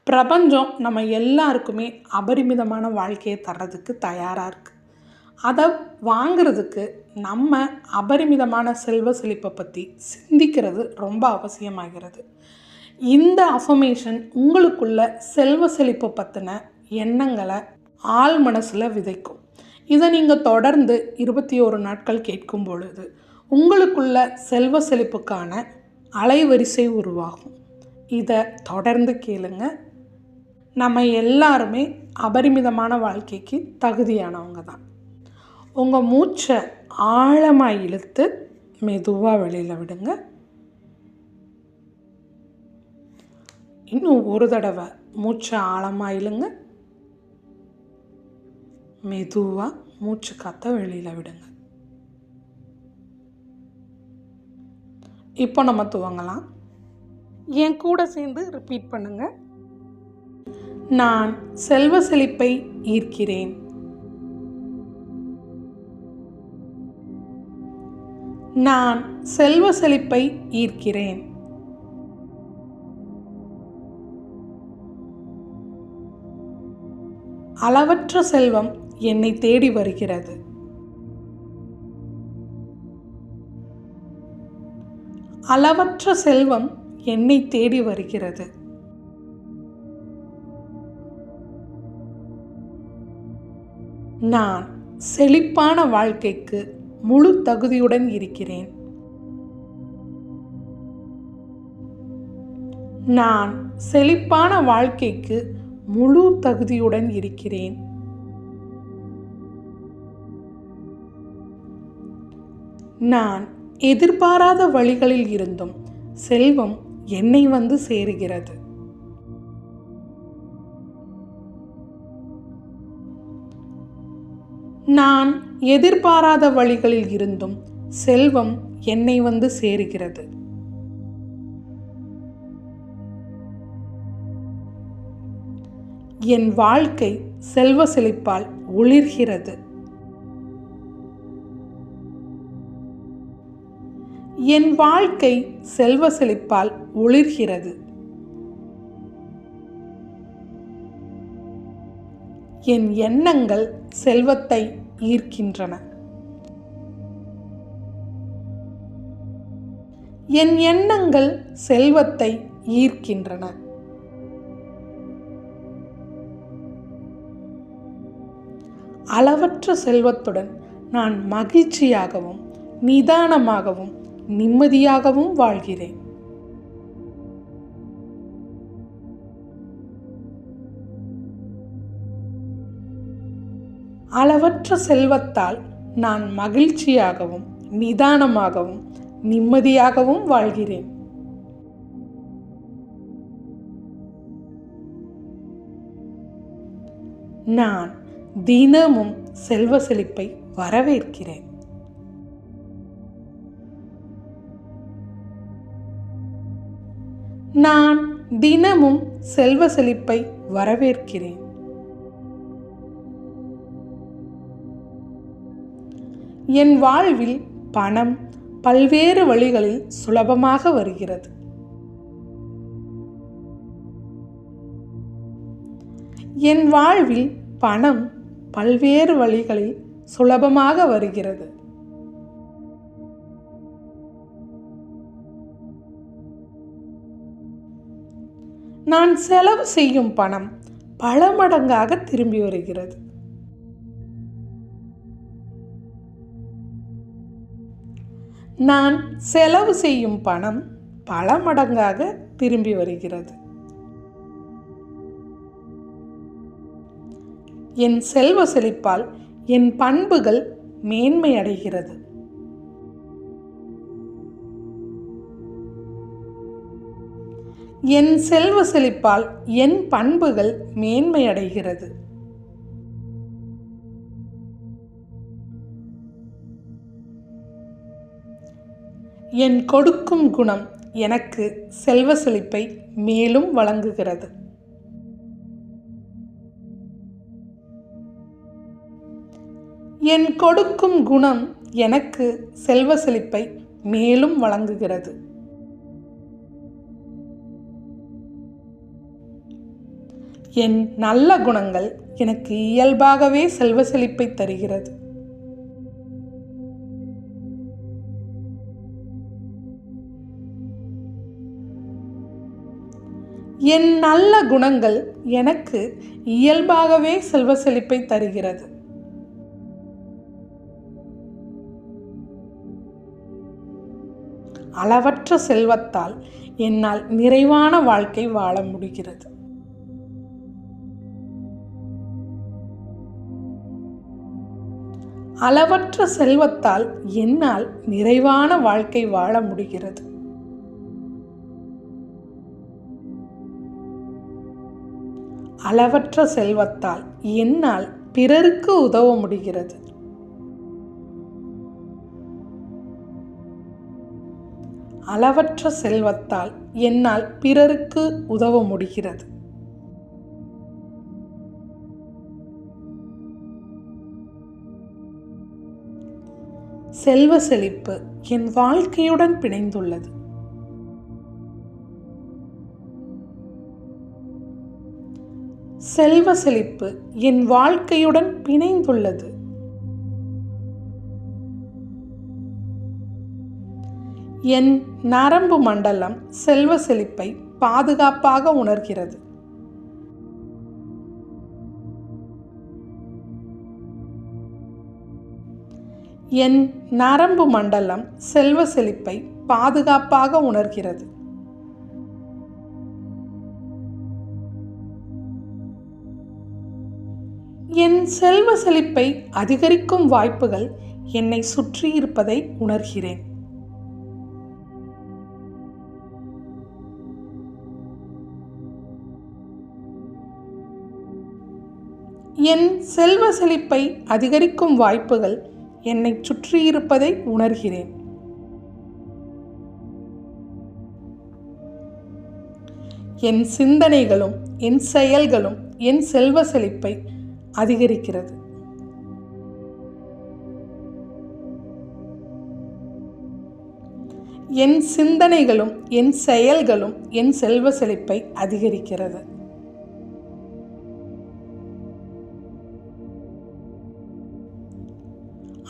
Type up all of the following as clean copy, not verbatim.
பிரபஞ்சம் நம்ம எல்லாருக்குமே அபரிமிதமான வாழ்க்கையை தர்றதுக்கு தயாராக இருக்குது. அதை வாங்கிறதுக்கு நம்ம அபரிமிதமான செல்வ செழிப்பை பற்றி சிந்திக்கிறது ரொம்ப அவசியமாகிறது. இந்த அஃபர்மேஷன் உங்களுக்குள்ள செல்வ செழிப்பை பற்றின எண்ணங்களை ஆழ் மனசில் விதைக்கும். இதை நீங்கள் தொடர்ந்து 21 நாட்கள் கேட்கும் பொழுது உங்களுக்குள்ள செல்வ செழிப்புக்கான அலைவரிசை உருவாகும். இதை தொடர்ந்து கேளுங்க. நம்ம எல்லாருமே அபரிமிதமான வாழ்க்கைக்கு தகுதியானவங்க தான். உங்கள் மூச்சை ஆழமாக இழுத்து மெதுவாக வெளியில் விடுங்க. இன்னும் ஒரு தடவை மூச்சை ஆழமாக இழுங்க. மெதுவாக மூச்சு காற்ற வெளியில் விடுங்க. இப்போ நம்ம துவங்கலாம். என் கூட சேர்ந்து ரிப்பீட் பண்ணுங்க. நான் செல்வ செழிப்பை ஈர்க்கிறேன். நான் செல்வ செழிப்பை ஈர்க்கிறேன். அளவற்ற செல்வம் என்னை தேடி வருகிறது. அளவற்ற செல்வம் என்னை தேடி வருகிறது. நான் செழிப்பான வாழ்க்கைக்கு முழு தகுதியுடன் இருக்கிறேன். நான் செழிப்பான வாழ்க்கைக்கு முழு தகுதியுடன் இருக்கிறேன். நான் எதிர்பாராத வழிகளில் இருந்தும் செல்வம் என்னை வந்து சேருகிறது. நான் எதிர்பாராத வழிகளில் இருந்தும் செல்வம் என்னை வந்து சேருகிறது. என் வாழ்க்கை செல்வ செழிப்பால் ஒளிர்கிறது. என் வாழ்க்கை செல்வ செழிப்பால் ஒளிர்கிறது. என் எண்ணங்கள் செல்வத்தை ஈர்க்கின்றன. என் எண்ணங்கள் செல்வத்தை ஈர்க்கின்றன. அளவற்ற செல்வத்துடன் நான் மகிழ்ச்சியாகவும் நிதானமாகவும் நிம்மதியாகவும் வாழ்கிறேன். அளவற்ற செல்வத்தால் நான் மகிழ்ச்சியாகவும் நிதானமாகவும் நிம்மதியாகவும் வாழ்கிறேன். நான் தினமும் செல்வ செழிப்பை வரவேற்கிறேன். நான் தினமும் செல்வ செழிப்பை வரவேற்கிறேன். என் வாழ்வில் பணம் பல்வேறு வழிகளில் சுலபமாக வருகிறது. என் வாழ்வில் பணம் பல்வேறு வழிகளில் சுலபமாக வருகிறது. நான் செலவு செய்யும் பணம் பல மடங்காக திரும்பி வருகிறது. நான் செலவு செய்யும் பணம் பல மடங்காக திரும்பி வருகிறது. என் செல்வ செழிப்பால் என் பண்புகள் மேன்மையடைகிறது. என் செல்வ செழிப்பால் என் பண்புகள் மேன்மையடைகிறது. என் கொடுக்கும் குணம் எனக்கு செல்வ செழிப்பை மேலும் வழங்குகிறது. என் கொடுக்கும் குணம் எனக்கு செல்வ செழிப்பை மேலும் வழங்குகிறது. என் நல்ல குணங்கள் எனக்கு இயல்பாகவே செல்வ செழிப்பை தருகிறது. என் நல்ல குணங்கள் எனக்கு இயல்பாகவே செல்வ செழிப்பை தருகிறது. அளவற்ற செல்வத்தால் என்னால் நிறைவான வாழ்க்கை வாழ முடிகிறது. அளவற்ற செல்வத்தால் என்னால் நிறைவான வாழ்க்கை வாழ முடிகிறது. அளவற்ற செல்வத்தால் என்னால் பிறருக்கு உதவ முடிகிறது. அளவற்ற செல்வத்தால் என்னால் பிறருக்கு உதவ முடிகிறது. செல்வ செழிப்பு என் வாழ்க்கையுடன் பிணைந்துள்ளது. செல்வ செழிப்பு என் வாழ்க்கையுடன் பிணைந்துள்ளது. என் நரம்பு மண்டலம் செல்வ செழிப்பை பாதுகாப்பாக உணர்கிறது. என் நரம்பு மண்டலம் செல்வ செழிப்பை பாதுகாப்பாக உணர்கிறது. என் செல்வ செழிப்பை அதிகரிக்கும் வாய்ப்புகள் என்னை சுற்றி இருப்பதை உணர்கிறேன். என் செல்வ செழிப்பை அதிகரிக்கும் வாய்ப்புகள் என்னை சுற்றியிருப்பதை உணர்கிறேன். என் சிந்தனைகளும் என் செயல்களும் என் செல்வ செழிப்பை அதிகரிக்கிறது. என் சிந்தனைகளும் என் செயல்களும் என் செல்வ செழிப்பை அதிகரிக்கிறது.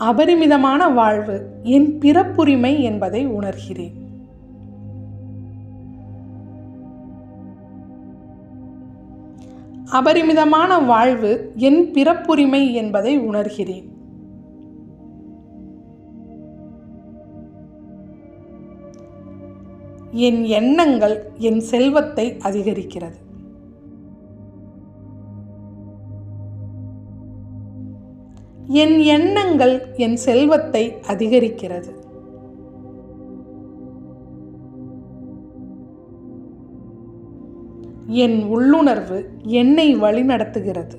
அபரிமிதமான வாழ்வு என் பிறப்புரிமை என்பதை உணர்கிறேன். அபரிமிதமான வாழ்வு என் பிறப்புரிமை என்பதை உணர்கிறேன். என் எண்ணங்கள் என் செல்வத்தை அதிகரிக்கிறது. என் எண்ணங்கள் என் செல்வத்தை அதிகரிக்கிறது. என் உள்ளுணர்வு என்னை வழிநடத்துகிறது.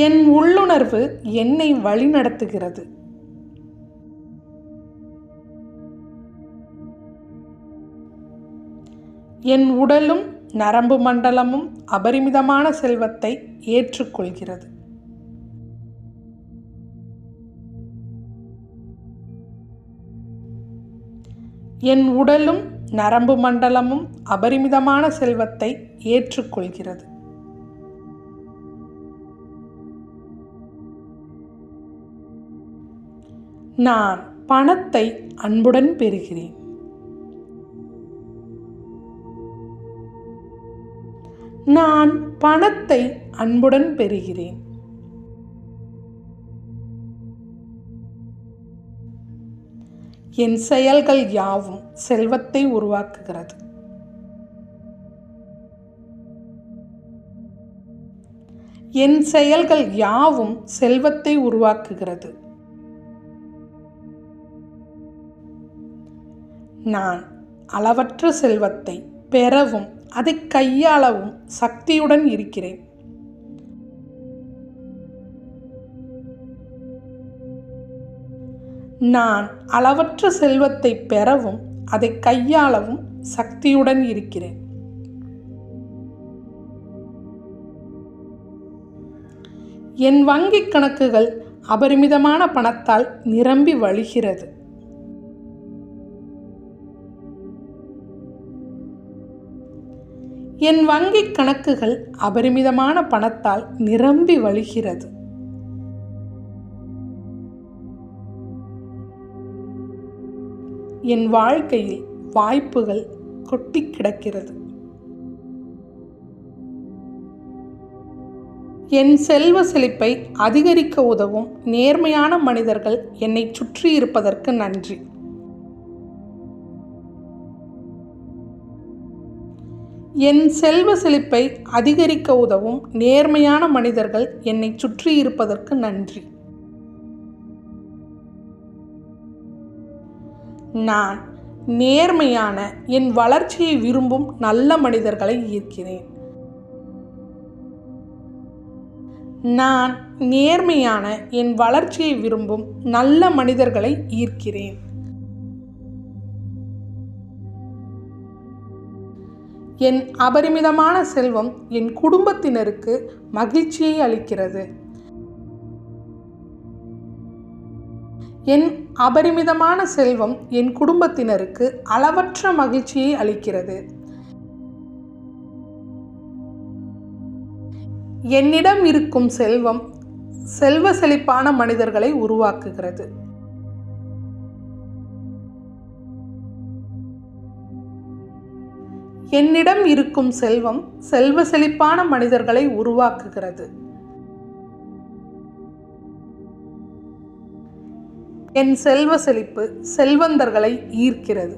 என் உள்ளுணர்வு என்னை வழிநடத்துகிறது. என் உடலும் நரம்பு மண்டலமும் அபரிமிதமான செல்வத்தை ஏற்றுக்கொள்கிறது. என் உடலும் நரம்பு மண்டலமும் அபரிமிதமான செல்வத்தை ஏற்றுக்கொள்கிறது. நான் பணத்தை அன்புடன் பெறுகிறேன். நான் பணத்தை அன்புடன் பெறுகிறேன். என் செயல்கள் யாவும் செல்வத்தை உருவாக்குகிறது. என் செயல்கள் யாவும் செல்வத்தை உருவாக்குகிறது. நான் அளவற்ற செல்வத்தை பெறவும் அதை கையாளவும் சக்தியுடன் இருக்கிறேன். நான் அளவற்ற செல்வத்தை பெறவும் அதை கையாளவும் சக்தியுடன் இருக்கிறேன். என் வங்கிக் கணக்குகள் அபரிமிதமான பணத்தால் நிரம்பி வழிகிறது. என் வங்கிக் கணக்குகள் அபரிமிதமான பணத்தால் நிரம்பி வழிகிறது. என் வாழ்க்கையில் வாய்ப்புகள் கொட்டி கிடக்கிறது. என் செல்வ செழிப்பை அதிகரிக்க உதவும் நேர்மையான மனிதர்கள் என்னை சுற்றி இருப்பதற்கு நன்றி. என் செல்வ செழிப்பை அதிகரிக்க உதவும் நேர்மையான மனிதர்கள் என்னை சுற்றி இருப்பதற்கு நன்றி. நான் நேர்மையான என் வளர்ச்சியை விரும்பும் நல்ல மனிதர்களை ஈர்க்கிறேன். நான் நேர்மையான என் வளர்ச்சியை விரும்பும் நல்ல மனிதர்களை ஈர்க்கிறேன். என் அபரிமிதமான செல்வம் என் குடும்பத்தினருக்கு மகிழ்ச்சியை அளிக்கிறது. என் அபரிமிதமான செல்வம் என் குடும்பத்தினருக்கு அளவற்ற மகிழ்ச்சியை அளிக்கிறது. என்னிடம் இருக்கும் செல்வம் செல்வ செழிப்பான மனிதர்களை உருவாக்குகிறது. என்னிடம் இருக்கும் செல்வம் செல்வ செழிப்பான மனிதர்களை உருவாக்குகிறது. என் செல்வ செழிப்பு செல்வந்தர்களை ஈர்க்கிறது.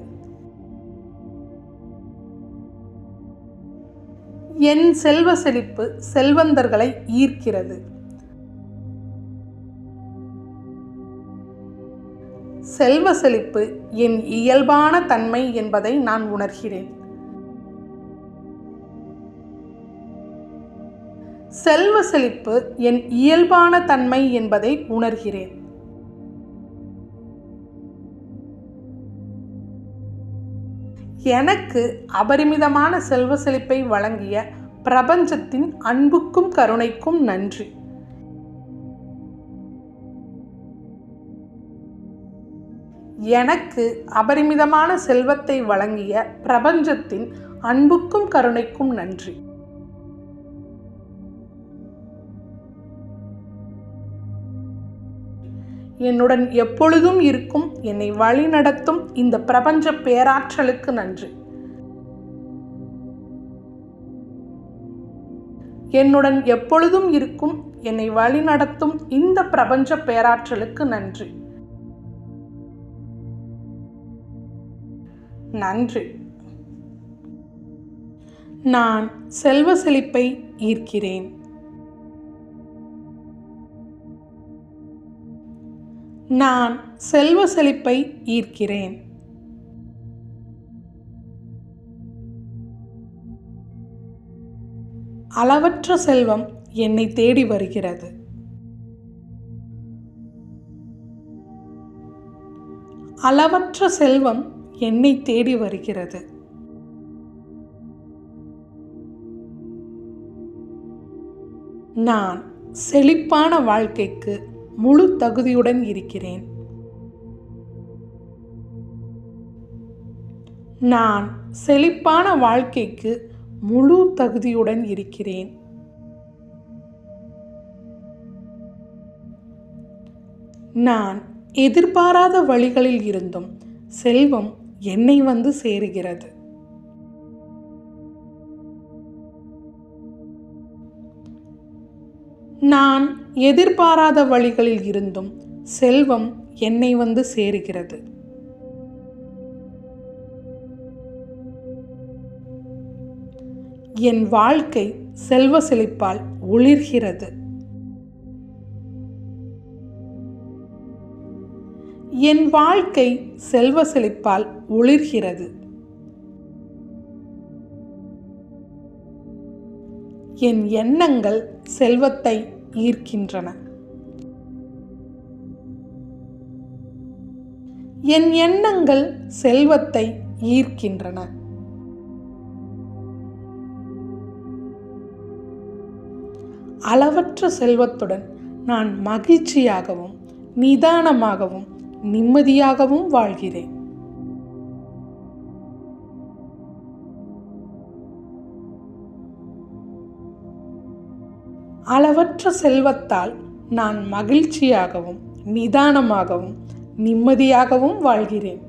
என் செல்வ செழிப்பு செல்வந்தர்களை ஈர்க்கிறது. செல்வ செழிப்பு என் இயல்பான தன்மை என்பதை நான் உணர்கிறேன். செல்வ செழிப்பு என் இயல்பான தன்மை என்பதை உணர்கிறேன். எனக்கு அபரிமிதமான செல்வ செழிப்பை வழங்கிய பிரபஞ்சத்தின் அன்புக்கும் கருணைக்கும் நன்றி. எனக்கு அபரிமிதமான செல்வத்தை வழங்கிய பிரபஞ்சத்தின் அன்புக்கும் கருணைக்கும் நன்றி. என்னுடன் எப்பொழுதும் இருக்கும் என்னை வழிநடத்தும் இந்த பிரபஞ்ச பேராற்றலுக்கு நன்றி. என்னுடன் எப்பொழுதும் இருக்கும் என்னை வழிநடத்தும் இந்த பிரபஞ்ச பேராற்றலுக்கு நன்றி. நன்றி. நான் செல்வ செழிப்பை ஈர்க்கிறேன். நான் செல்வ செழிப்பை ஈர்க்கிறேன். அளவற்ற செல்வம் என்னை தேடி வருகிறது. அளவற்ற செல்வம் என்னை தேடி வருகிறது. நான் செழிப்பான வாழ்க்கைக்கு முழு தகுதியுடன் இருக்கிறேன். நான் செழிப்பான வாழ்க்கைக்கு முழு தகுதியுடன் இருக்கிறேன். நான் எதிர்பாராத வழிகளில் இருந்தும் செல்வம் என்னை வந்து சேருகிறது. நான் எதிர்பாராத வழிகளில் இருந்தும் செல்வம் என்னை வந்து சேருகிறது. என் வாழ்க்கை செல்வ செழிப்பால் ஒளிர்கிறது. என் வாழ்க்கை செல்வ செழிப்பால் ஒளிர்கிறது. என் எண்ணங்கள் செல்வத்தை ஈர்க்கின்றன. என் எண்ணங்கள் செல்வத்தை ஈர்க்கின்றன. அளவற்ற செல்வத்துடன் நான் மகிழ்ச்சியாகவும் நிதானமாகவும் நிம்மதியாகவும் வாழ்கிறேன். அளவற்ற செல்வத்தால் நான் மகிழ்ச்சியாகவும் நிதானமாகவும் நிம்மதியாகவும் வாழ்கிறேன்.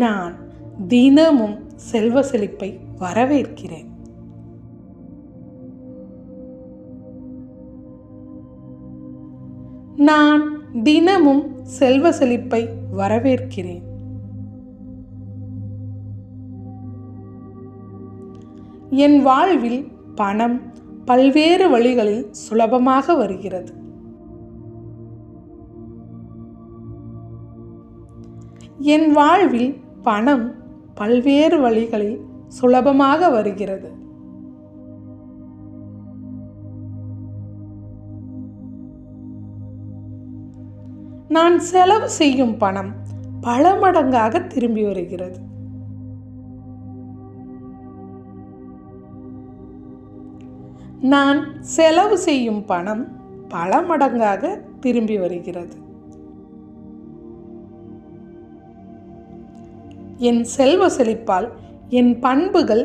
நான் தினமும் செல்வ செழிப்பை வரவேற்கிறேன். நான் தினமும் செல்வ செழிப்பை வரவேற்கிறேன். என் வாழ்வில் பணம் பல்வேறு வழிகளில் சுலபமாக வருகிறது. என் வாழ்வில் பணம் பல்வேறு வழிகளில் சுலபமாக வருகிறது. நான் செலவு செய்யும் பணம் பல மடங்காக திரும்பி வருகிறது. நான் செலவு செய்யும் பணம் பல மடங்காக திரும்பி வருகிறது. என் செல்வ செழிப்பால் என் பண்புகள்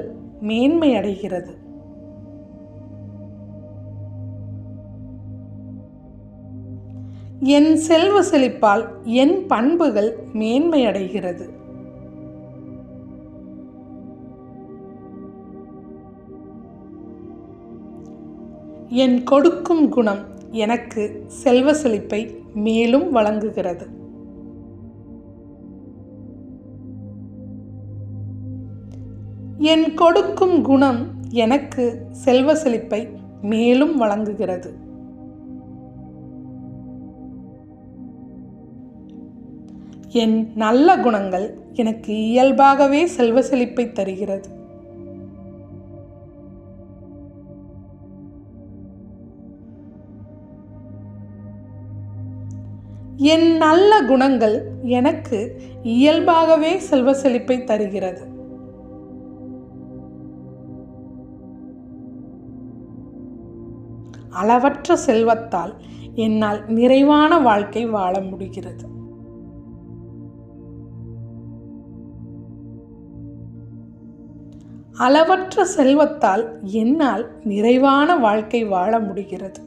மேன்மையடைகிறது. என் செல்வ செழிப்பால் என் பண்புகள் மேன்மையடைகிறது. என் கொடுக்கும் குணம் எனக்கு செல்வ செழிப்பை மேலும் வழங்குகிறது. என் கொடுக்கும் குணம் எனக்கு செல்வ செழிப்பை மேலும் வழங்குகிறது. என் நல்ல குணங்கள் எனக்கு இயல்பாகவே செல்வ செழிப்பை தருகிறது. என் நல்ல குணங்கள் எனக்கு இயல்பாகவே செல்வ செழிப்பை தருகிறது. அளவற்ற செல்வத்தால் என்னால் நிறைவான வாழ்க்கை வாழ முடிகிறது. அளவற்ற செல்வத்தால் என்னால் நிறைவான வாழ்க்கை வாழ முடிகிறது.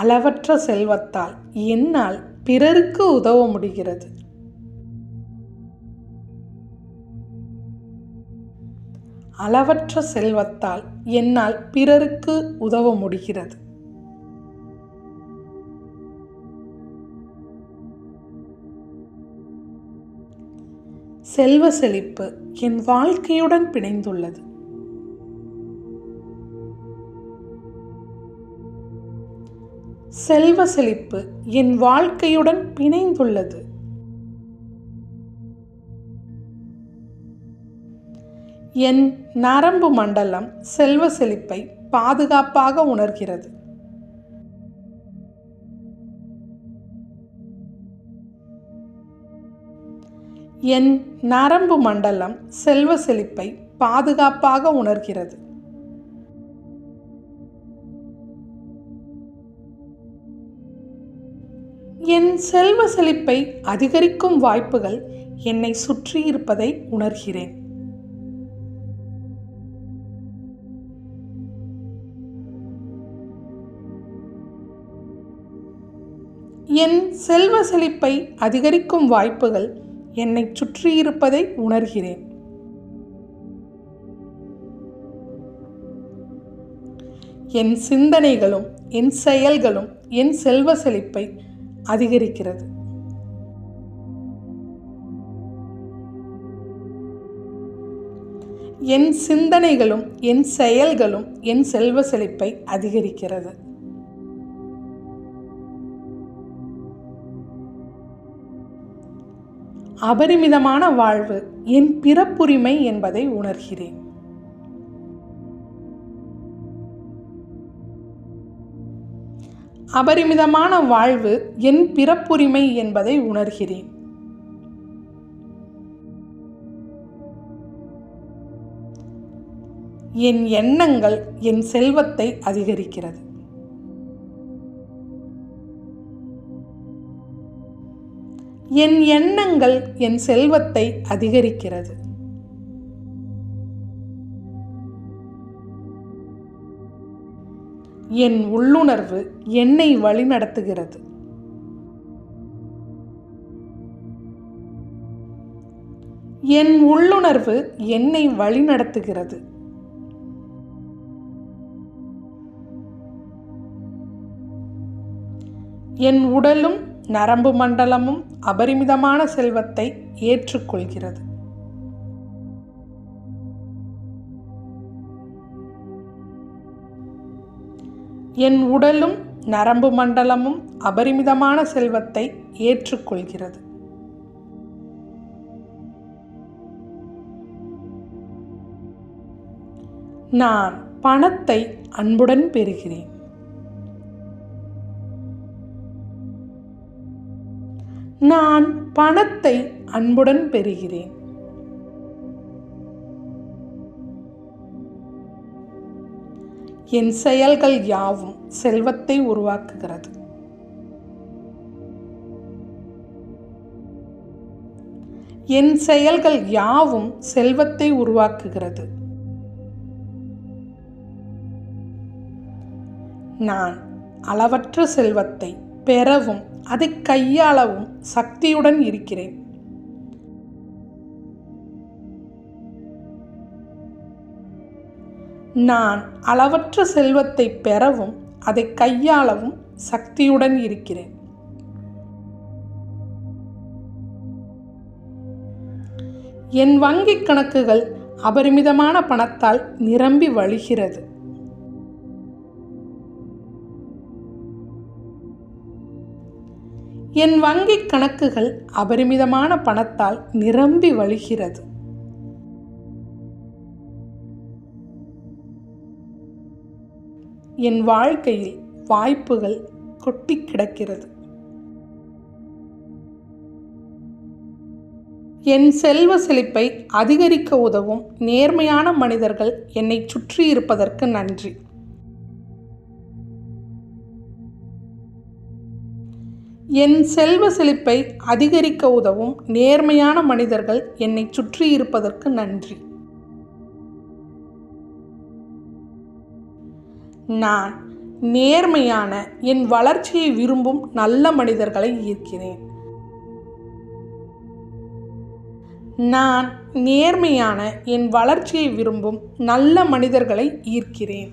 அளவற்ற செல்வத்தால் என்னால் பிறருக்கு உதவ முடிகிறது. அளவற்ற செல்வத்தால் என்னால் பிறருக்கு உதவ முடிகிறது. செல்வ செழிப்பு என் வாழ்க்கையுடன் பிணைந்துள்ளது. செல்வ செழிப்பு என் வாழ்க்கையுடன் பிணைந்துள்ளது. என் நரம்பு மண்டலம் செல்வ செழிப்பை பாதுகாப்பாக உணர்கிறது. என் நரம்பு மண்டலம் செல்வ செழிப்பை பாதுகாப்பாக உணர்கிறது. என் செல்வ செழிப்பை அதிகரிக்கும் வாய்ப்புகள் என்னை சுற்றி இருப்பதை உணர்கிறேன். என் செல்வ செழிப்பை அதிகரிக்கும் வாய்ப்புகள் என்னை சுற்றி இருப்பதை உணர்கிறேன். என் சிந்தனைகளும் என் செயல்களும் என் செல்வ செழிப்பை அதிகரிக்கிறது. என் சிந்தனைகளும் என் செயல்களும் என் செல்வ செழிப்பை அதிகரிக்கிறது. அபரிமிதமான வாழ்வு என் பிறப்புரிமை என்பதை உணர்கிறேன். அபரிமிதமான வாழ்வு என் பிறப்புரிமை என்பதை உணர்கிறேன். என் எண்ணங்கள் என் செல்வத்தை அதிகரிக்கிறது. என் எண்ணங்கள் என் செல்வத்தை அதிகரிக்கிறது. என் உள்ளுணர்வு என்னை வழிநடத்துகிறது. என் உள்ளுணர்வு என்னை வழிநடத்துகிறது. என் உடலும் நரம்பு மண்டலமும் அபரிமிதமான செல்வத்தை ஏற்றுக்கொள்கிறது. என் உடலும் நரம்பு மண்டலமும் அபரிமிதமான செல்வத்தை ஏற்றுக்கொள்கிறது. நான் பணத்தை அன்புடன் பெறுகிறேன். நான் பணத்தை அன்புடன் பெறுகிறேன். என் செயல்கள் யாவும் செல்வத்தை உருவாக்குகிறது. என் செயல்கள் யாவும் செல்வத்தை உருவாக்குகிறது. நான் அளவற்ற செல்வத்தை பெறவும் அதை கையாளவும் சக்தியுடன் இருக்கிறேன். நான் அளவற்ற செல்வத்தை பெறவும் அதை கையாளவும் சக்தியுடன் இருக்கிறேன். என் வங்கிக் கணக்குகள் அபரிமிதமான பணத்தால் நிரம்பி வழிகிறது. என் வங்கிக் கணக்குகள் அபரிமிதமான பணத்தால் நிரம்பி வழிகிறது. என் வாழ்க்கையில் வாய்ப்புகள் கொட்டி கிடக்கிறது. என் செல்வ செழிப்பை அதிகரிக்க உதவும் நேர்மையான மனிதர்கள் என்னை சுற்றி இருப்பதற்கு நன்றி. என் செல்வ செழிப்பை அதிகரிக்க உதவும் நேர்மையான மனிதர்கள் என்னை சுற்றி இருப்பதற்கு நன்றி. நான் நேர்மையான என் வளர்ச்சியை விரும்பும் நல்ல மனிதர்களை ஈர்க்கிறேன். நான் நேர்மையான என் வளர்ச்சியை விரும்பும் நல்ல மனிதர்களை ஈர்க்கிறேன்.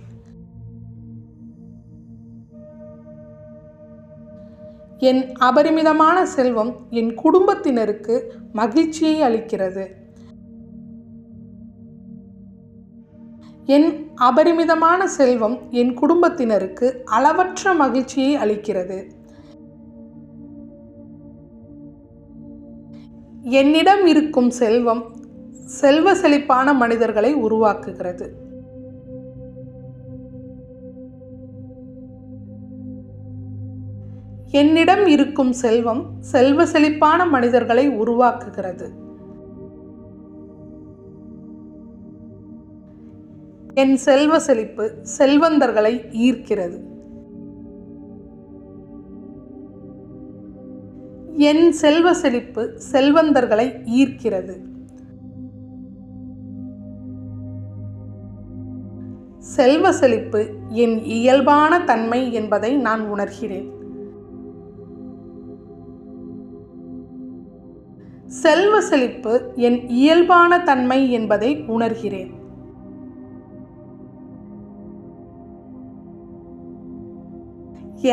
என் அபரிமிதமான செல்வம் என் குடும்பத்தினருக்கு மகிழ்ச்சியை அளிக்கிறது. என் அபரிமிதமான செல்வம் என் குடும்பத்தினருக்கு அளவற்ற மகிழ்ச்சியை அளிக்கிறது. என்னிடம் இருக்கும் செல்வம் செல்வ செழிப்பான மனிதர்களை உருவாக்குகிறது. என்னிடம் இருக்கும் செல்வம் செல்வ செழிப்பான மனிதர்களை உருவாக்குகிறது. என் செல்வ செழிப்பு செல்வந்தர்களை ஈர்க்கிறது. என் செல்வ செழிப்பு செல்வந்தர்களை ஈர்க்கிறது. செல்வ செழிப்பு என் இயல்பான தன்மை என்பதை நான் உணர்கிறேன். செல்வ செழிப்பு என் இயல்பான தன்மை என்பதை உணர்கிறேன்.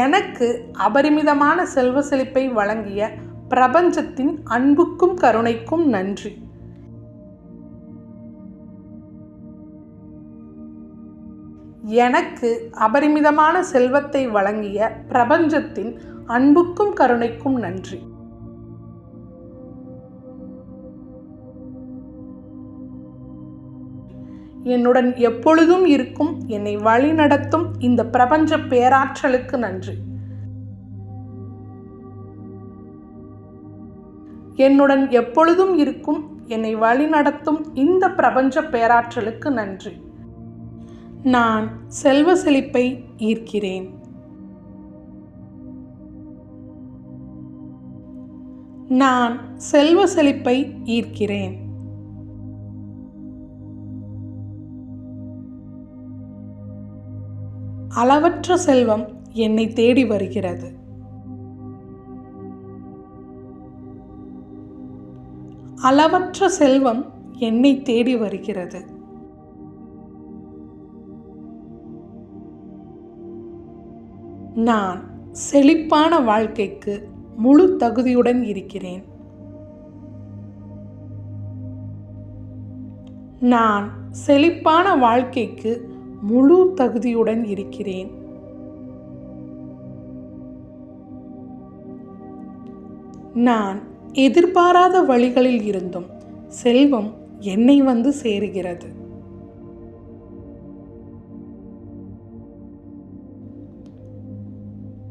எனக்கு அபரிமிதமான செல்வ செழிப்பை வழங்கிய பிரபஞ்சத்தின் அன்புக்கும் கருணைக்கும் நன்றி. எனக்கு அபரிமிதமான செல்வத்தை வழங்கிய பிரபஞ்சத்தின் அன்புக்கும் கருணைக்கும் நன்றி. என்னுடன் எப்பொழுதும் இருக்கும் என்னை வழிநடத்தும் இந்த பிரபஞ்ச பேராற்றலுக்கு நன்றி. என்னுடன் எப்பொழுதும் இருக்கும் என்னை வழிநடத்தும் இந்த பிரபஞ்ச பேராற்றலுக்கு நன்றி. நான் செல்வ செழிப்பை ஈர்க்கிறேன். நான் செல்வ செழிப்பை ஈர்க்கிறேன். அளவற்ற செல்வம் என்னை தேடி வருகிறது. அளவற்ற செல்வம் என்னை தேடி வருகிறது. நான் செழிப்பான வாழ்க்கைக்கு முழு தகுதியுடன் இருக்கிறேன். நான் செழிப்பான வாழ்க்கைக்கு முழு தகுதியுடன் இருக்கிறேன். நான் எதிர்பாராத வழிகளில் இருந்தும் செல்வம் என்னை வந்து சேருகிறது.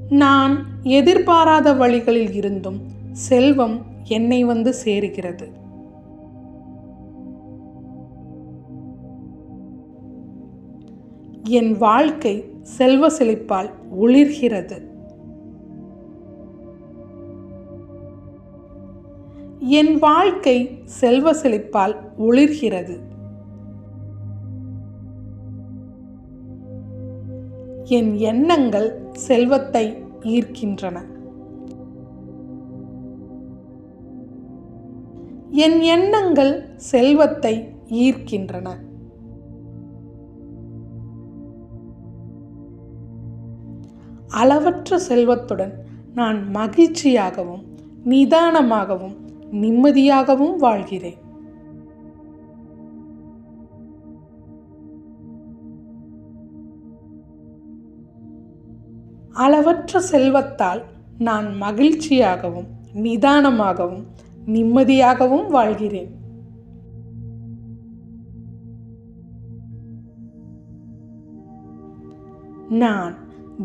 நான் எதிர்பாராத வழிகளில் இருந்தும் செல்வம் என்னை வந்து சேருகிறது. என் வாழ்க்கை செல்வ செழிப்பால் ஒளிர்கிறது. என் வாழ்க்கை செல்வ செழிப்பால் ஒளிர்கிறது. என் எண்ணங்கள் செல்வத்தை ஈர்க்கின்றன. என் எண்ணங்கள் செல்வத்தை ஈர்க்கின்றன. அளவற்ற செல்வத்துடன் நான் மகிழ்ச்சியாகவும் நிதானமாகவும் நிம்மதியாகவும் வாழ்கிறேன். அளவற்ற செல்வத்தால் நான் மகிழ்ச்சியாகவும் நிதானமாகவும் நிம்மதியாகவும் வாழ்கிறேன். நான்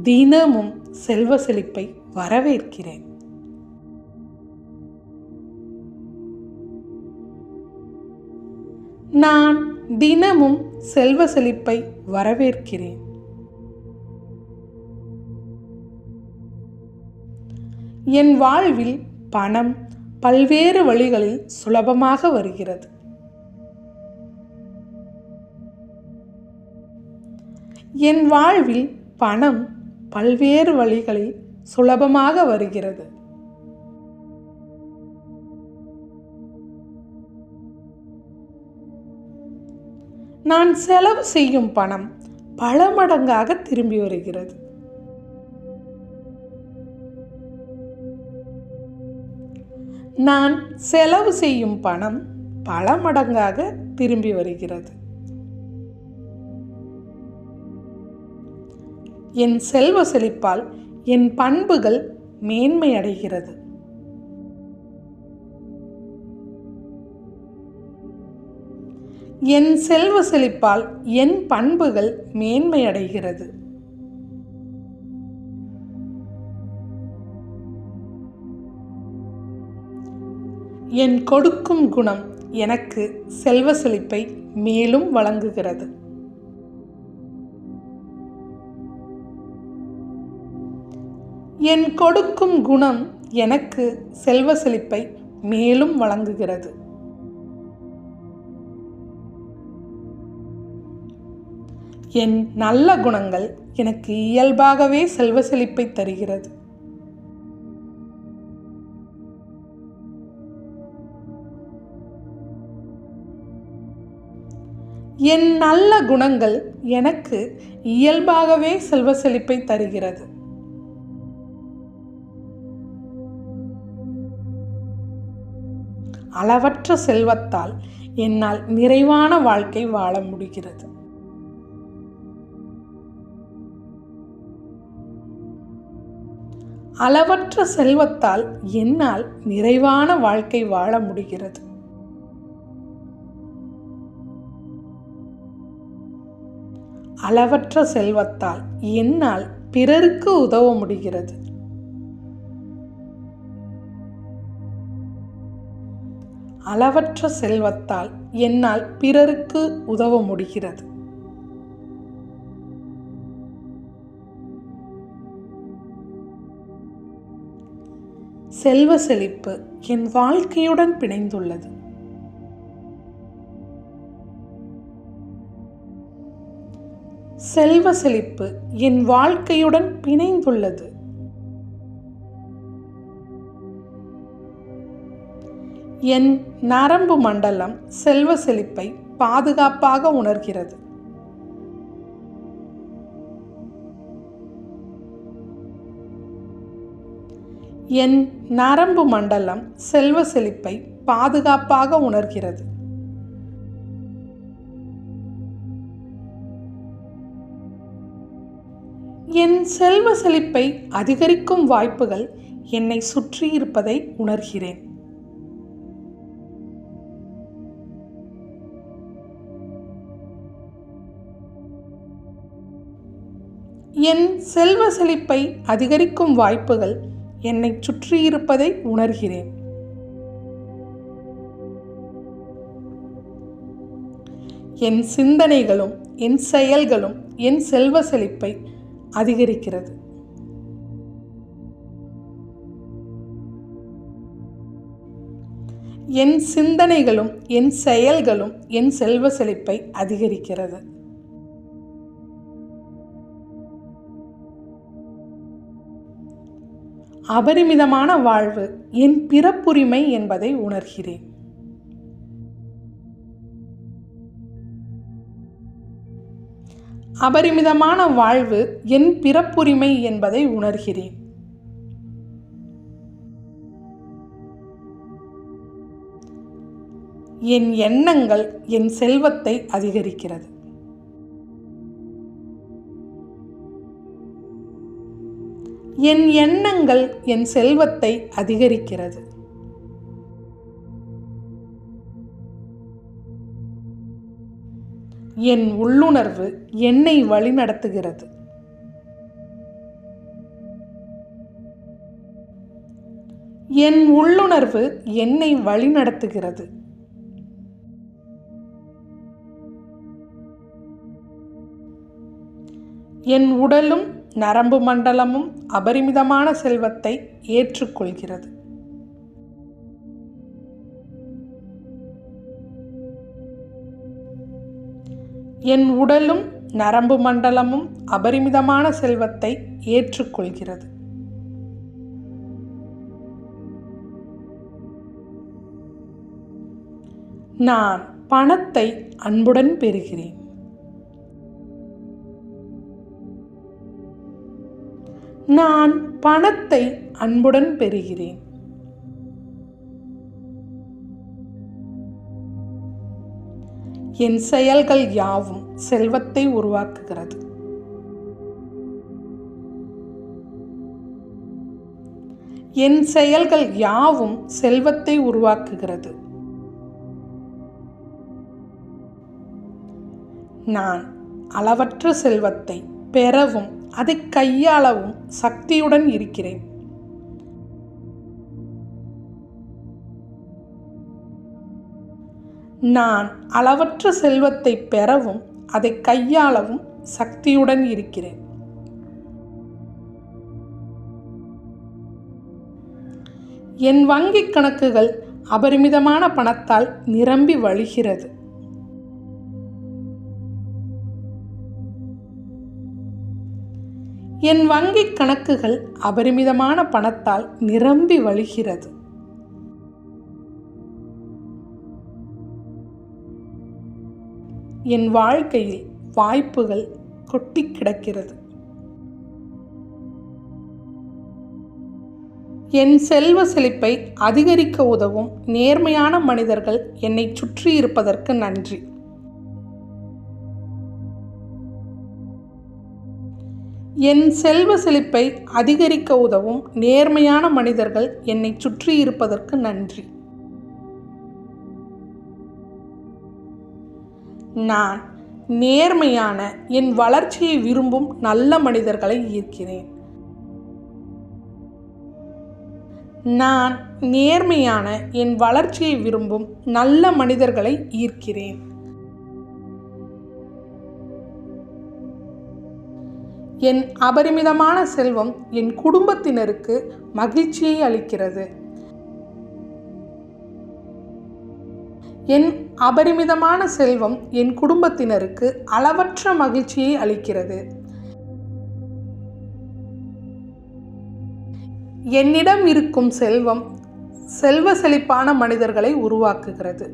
தினமும் செல்வ செழிப்பை வரவேற்கிறேன். நான் தினமும் செல்வ செழிப்பை வரவேற்கிறேன். என் வாழ்வில் பணம் பல்வேறு வழிகளில் சுலபமாக வருகிறது. என் வாழ்வில் பணம் பல்வேறு வழிகளில் சுலபமாக வருகிறது. நான் செலவு செய்யும் பணம் பல மடங்காக திரும்பி வருகிறது. நான் செலவு செய்யும் பணம் பல மடங்காக திரும்பி வருகிறது. என் செல்வ செழிப்பால் என் பண்புகள் மேன்மையடைகிறது. என் செல்வ செழிப்பால் என் பண்புகள் மேன்மையடைகிறது. என் கொடுக்கும் குணம் எனக்கு செல்வ செழிப்பை மேலும் வழங்குகிறது. என் கொடுக்கும் குணம் எனக்கு செல்வ செழிப்பை மேலும் வழங்குகிறது. என் நல்ல குணங்கள் எனக்கு இயல்பாகவே செல்வ செழிப்பை தருகிறது. என் நல்ல குணங்கள் எனக்கு இயல்பாகவே செல்வ செழிப்பை தருகிறது. அளவற்ற செல்வத்தால் என்னால் நிறைவான வாழ்க்கை வாழ முடிகிறது. அளவற்ற செல்வத்தால் என்னால் நிறைவான வாழ்க்கை வாழ முடிகிறது. அளவற்ற செல்வத்தால் என்னால் பிறருக்கு உதவ முடிகிறது. அளவற்ற செல்வத்தால் என்னால் பிறருக்கு உதவ முடிகிறது. செல்வ செழிப்பு என் வாழ்க்கையுடன் பிணைந்துள்ளது. செல்வ செழிப்பு என் வாழ்க்கையுடன் பிணைந்துள்ளது. என் நரம்பு மண்டலம் செல்வ செழிப்பை பாதுகாப்பாக உணர்கிறது. என் நரம்பு மண்டலம் செல்வ செழிப்பை பாதுகாப்பாக உணர்கிறது. என் செல்வ செழிப்பை அதிகரிக்கும் வாய்ப்புகள் என்னை சுற்றி இருப்பதை உணர்கிறேன். என் செல்வ செழிப்பை அதிகரிக்கும் வாய்ப்புகள் என்னை சுற்றி இருப்பதை உணர்கிறேன். என் சிந்தனைகளும் என் செயல்களும் என் செல்வ செழிப்பை அதிகரிக்கிறது. என் சிந்தனைகளும் என் செயல்களும் என் செல்வ செழிப்பை அதிகரிக்கிறது. அபரிமிதமான வாழ்வு என் பிறப்புரிமை என்பதை உணர்கிறேன். அபரிமிதமான வாழ்வு என் பிறப்புரிமை என்பதை உணர்கிறேன். என் எண்ணங்கள் என் செல்வத்தை அதிகரிக்கிறது. என் எண்ணங்கள் என் செல்வத்தை அதிகரிக்கிறது. என் உள்ளுணர்வு என்னை வழிநடத்துகிறது. என் உள்ளுணர்வு என்னை வழிநடத்துகிறது. என் உடலும் நரம்பு மண்டலமும் அபரிமிதமான செல்வத்தை ஏற்றுக்கொள்கிறது. என் உடலும் நரம்பு மண்டலமும் அபரிமிதமான செல்வத்தை ஏற்றுக்கொள்கிறது. நான் பணத்தை அன்புடன் பெறுகிறேன். நான் பணத்தை அன்புடன் பெறுகிறேன். என் செயல்கள் யாவும் செல்வத்தை உருவாக்குகிறது. என் செயல்கள் யாவும் செல்வத்தை உருவாக்குகிறது. நான் அளவற்ற செல்வத்தை பெறவும் அதை கையாளவும் சக்தியுடன் இருக்கிறேன். நான் அளவற்ற செல்வத்தை பெறவும் அதை கையாளவும் சக்தியுடன் இருக்கிறேன். என் வங்கிக் கணக்குகள் அபரிமிதமான பணத்தால் நிரம்பி வழிகிறது. என் வங்கிக் கணக்குகள் அபரிமிதமான பணத்தால் நிரம்பி வழிகிறது. என் வாழ்க்கையில் வாய்ப்புகள் கொட்டி கிடக்கிறது. என் செல்வ செழிப்பை அதிகரிக்க உதவும் நேர்மையான மனிதர்கள் என்னை சுற்றி இருப்பதற்கு நன்றி. என் செல்வ செழிப்பை அதிகரிக்க உதவும் நேர்மையான மனிதர்கள் என்னை சுற்றி இருப்பதற்கு நன்றி. நான் நேர்மையான என் வளர்ச்சியை விரும்பும் நல்ல மனிதர்களை ஈர்க்கிறேன். நான் நேர்மையான என் வளர்ச்சியை விரும்பும் நல்ல மனிதர்களை ஈர்க்கிறேன். என் அபரிமிதமான செல்வம் என் குடும்பத்தினருக்கு மகிழ்ச்சியை அளிக்கிறது. என் அபரிமிதமான செல்வம் என் குடும்பத்தினருக்கு அளவற்ற மகிழ்ச்சியை அளிக்கிறது. என்னிடம் இருக்கும் செல்வம் செல்வ செழிப்பான மனிதர்களை உருவாக்குகிறது.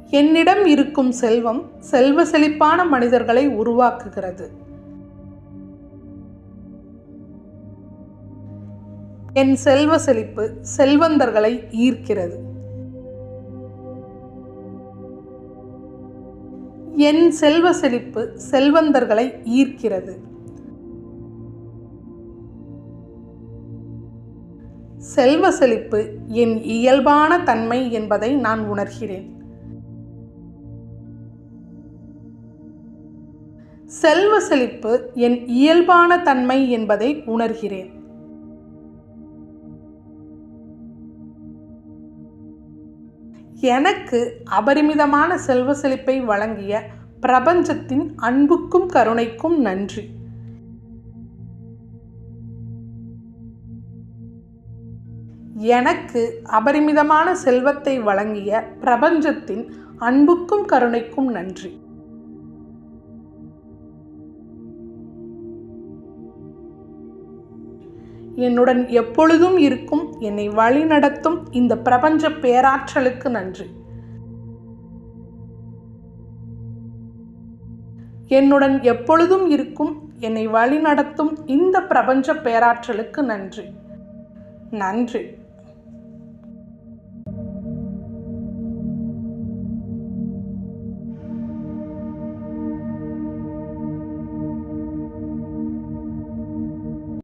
என்னிடம் இருக்கும் செல்வம் செல்வ செழிப்பான மனிதர்களை உருவாக்குகிறது. என் செல்வ செழிப்பு செல்வந்தர்களை ஈர்க்கிறது. என் செல்வ செழிப்பு செல்வந்தர்களை ஈர்க்கிறது. செல்வ செழிப்பு என் இயல்பான தன்மை என்பதை நான் உணர்கிறேன். செல்வ செழிப்பு என் இயல்பான தன்மை என்பதை உணர்கிறேன். எனக்கு அபரிமிதமான செல்வ செழிப்பை வழங்கிய பிரபஞ்சத்தின் அன்புக்கும் கருணைக்கும் நன்றி. எனக்கு அபரிமிதமான செல்வத்தை வழங்கிய பிரபஞ்சத்தின் அன்புக்கும் கருணைக்கும் நன்றி. என்னுடன் எப்பொழுதும் இருக்கும் என்னை வழிநடத்தும் இந்த பிரபஞ்ச பேராற்றலுக்கு நன்றி. என்னுடன் எப்பொழுதும் இருக்கும் என்னை வழிநடத்தும் இந்த பிரபஞ்ச பேராற்றலுக்கு நன்றி. நன்றி.